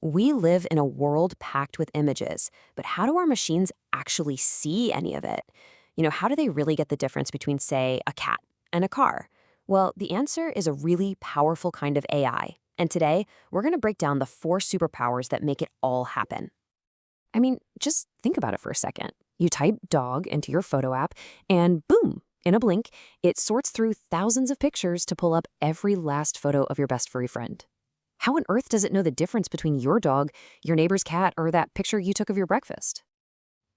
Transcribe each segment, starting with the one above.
We live in a world packed with images, but how do our machines actually see any of it? How do they really get the difference between, say, a cat and a car? Well, the answer is a really powerful kind of AI. And today, we're going to break down the 4 superpowers that make it all happen. I mean, just think about it for a second. You type dog into your photo app, and boom, in a blink, it sorts through thousands of pictures to pull up every last photo of your best furry friend. How on earth does it know the difference between your dog, your neighbor's cat, or that picture you took of your breakfast?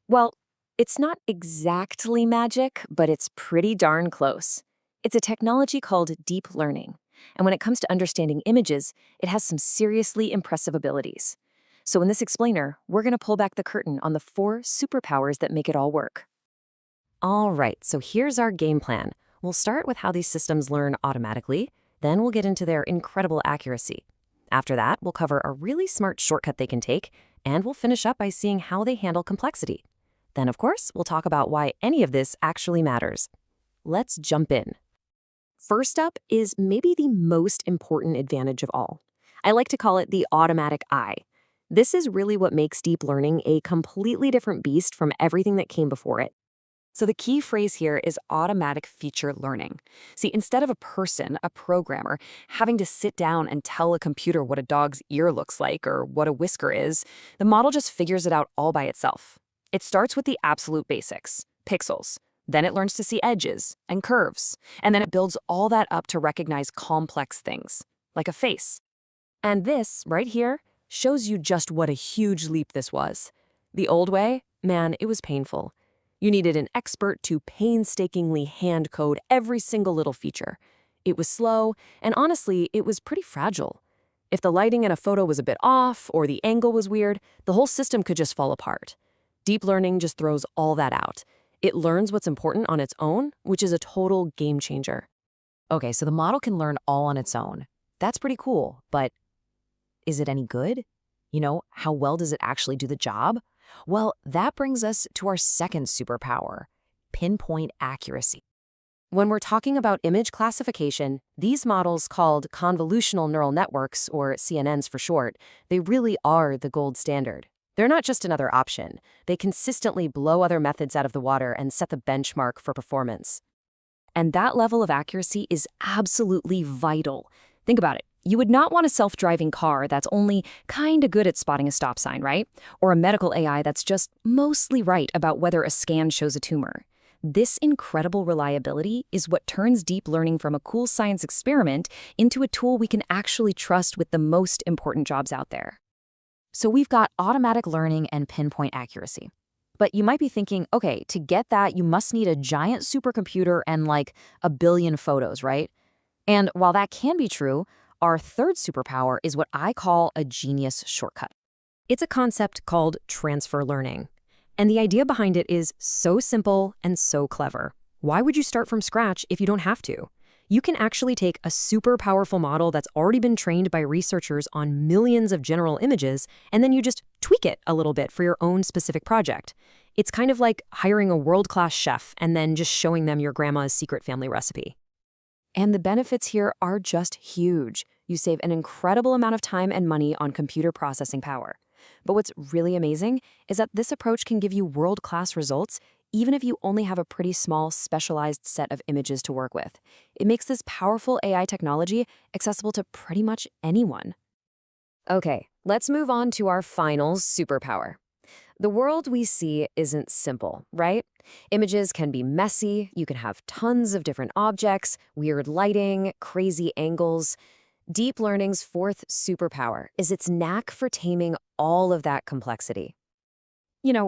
Well, it's not exactly magic, but it's pretty darn close. It's a technology called deep learning. And when it comes to understanding images, it has some seriously impressive abilities. So in this explainer, we're going to pull back the curtain on the 4 superpowers that make it all work. All right, so here's our game plan. We'll start with how these systems learn automatically, then we'll get into their incredible accuracy. After that, we'll cover a really smart shortcut they can take, and we'll finish up by seeing how they handle complexity. Then, of course, we'll talk about why any of this actually matters. Let's jump in. First up is maybe the most important advantage of all. I like to call it the automatic eye. This is really what makes deep learning a completely different beast from everything that came before it. So the key phrase here is automatic feature learning. See, instead of a person, a programmer, having to sit down and tell a computer what a dog's ear looks like or what a whisker is, the model just figures it out all by itself. It starts with the absolute basics, pixels. Then it learns to see edges and curves. And then it builds all that up to recognize complex things, like a face. And this, right here, shows you just what a huge leap this was. The old way, man, it was painful. You needed an expert to painstakingly hand code every single little feature. It was slow, and honestly, it was pretty fragile. If the lighting in a photo was a bit off or the angle was weird, the whole system could just fall apart. Deep learning just throws all that out. It learns what's important on its own, which is a total game changer. Okay, so the model can learn all on its own. That's pretty cool, but is it any good? How well does it actually do the job? Well, that brings us to our second superpower, pinpoint accuracy. When we're talking about image classification, these models called convolutional neural networks, or CNNs for short, they really are the gold standard. They're not just another option. They consistently blow other methods out of the water and set the benchmark for performance. And that level of accuracy is absolutely vital. Think about it. You would not want a self-driving car that's only kinda good at spotting a stop sign, right? Or a medical AI that's just mostly right about whether a scan shows a tumor. This incredible reliability is what turns deep learning from a cool science experiment into a tool we can actually trust with the most important jobs out there. So we've got automatic learning and pinpoint accuracy. But you might be thinking, okay, to get that, you must need a giant supercomputer and like a billion photos, right? And while that can be true, our third superpower is what I call a genius shortcut. It's a concept called transfer learning. And the idea behind it is so simple and so clever. Why would you start from scratch if you don't have to? You can actually take a super powerful model that's already been trained by researchers on millions of general images, and then you just tweak it a little bit for your own specific project. It's kind of like hiring a world-class chef and then just showing them your grandma's secret family recipe. And the benefits here are just huge. You save an incredible amount of time and money on computer processing power. But what's really amazing is that this approach can give you world-class results even if you only have a pretty small, specialized set of images to work with. It makes this powerful AI technology accessible to pretty much anyone. Okay, let's move on to our final superpower. The world we see isn't simple, right? Images can be messy, you can have tons of different objects, weird lighting, crazy angles. Deep learning's fourth superpower is its knack for taming all of that complexity.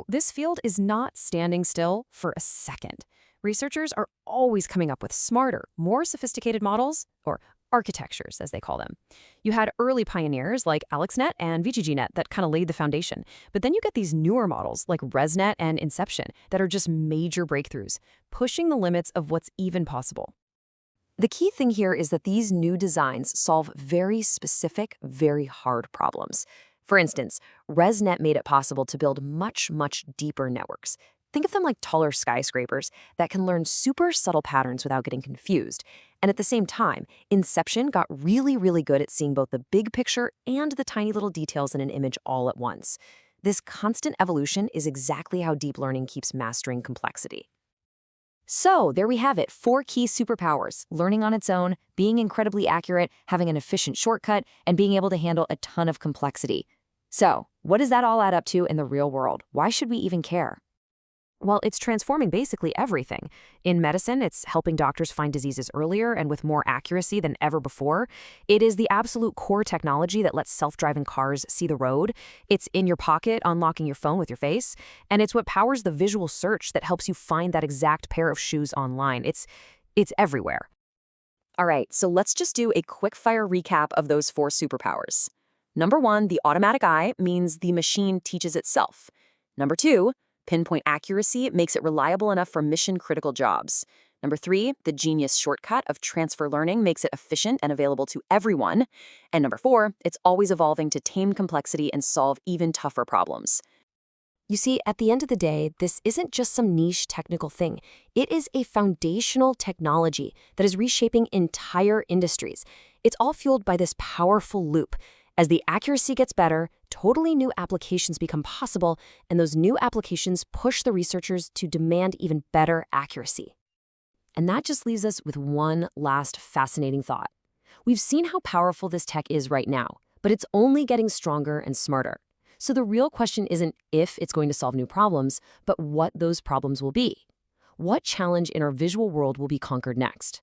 This field is not standing still for a second. Researchers are always coming up with smarter, more sophisticated models, or architectures, as they call them. You had early pioneers like AlexNet and VGGNet that kind of laid the foundation. But then you get these newer models like ResNet and Inception that are just major breakthroughs, pushing the limits of what's even possible. The key thing here is that these new designs solve very specific, very hard problems. For instance, ResNet made it possible to build much, much deeper networks, Think of them like taller skyscrapers that can learn super subtle patterns without getting confused. And at the same time, Inception got really, really good at seeing both the big picture and the tiny little details in an image all at once. This constant evolution is exactly how deep learning keeps mastering complexity. So, there we have it, 4 key superpowers: learning on its own, being incredibly accurate, having an efficient shortcut, and being able to handle a ton of complexity. So, what does that all add up to in the real world? Why should we even care? Well, it's transforming basically everything. In medicine, it's helping doctors find diseases earlier and with more accuracy than ever before. It is the absolute core technology that lets self-driving cars see the road. It's in your pocket, unlocking your phone with your face. And it's what powers the visual search that helps you find that exact pair of shoes online. It's everywhere. All right, so let's just do a quick-fire recap of those 4 superpowers. Number 1, the automatic eye means the machine teaches itself. Number 2, pinpoint accuracy makes it reliable enough for mission-critical jobs. Number 3, the genius shortcut of transfer learning makes it efficient and available to everyone. And number 4, it's always evolving to tame complexity and solve even tougher problems. You see, at the end of the day, this isn't just some niche technical thing. It is a foundational technology that is reshaping entire industries. It's all fueled by this powerful loop. As the accuracy gets better, totally new applications become possible, and those new applications push the researchers to demand even better accuracy. And that just leaves us with one last fascinating thought. We've seen how powerful this tech is right now, but it's only getting stronger and smarter. So the real question isn't if it's going to solve new problems, but what those problems will be. What challenge in our visual world will be conquered next?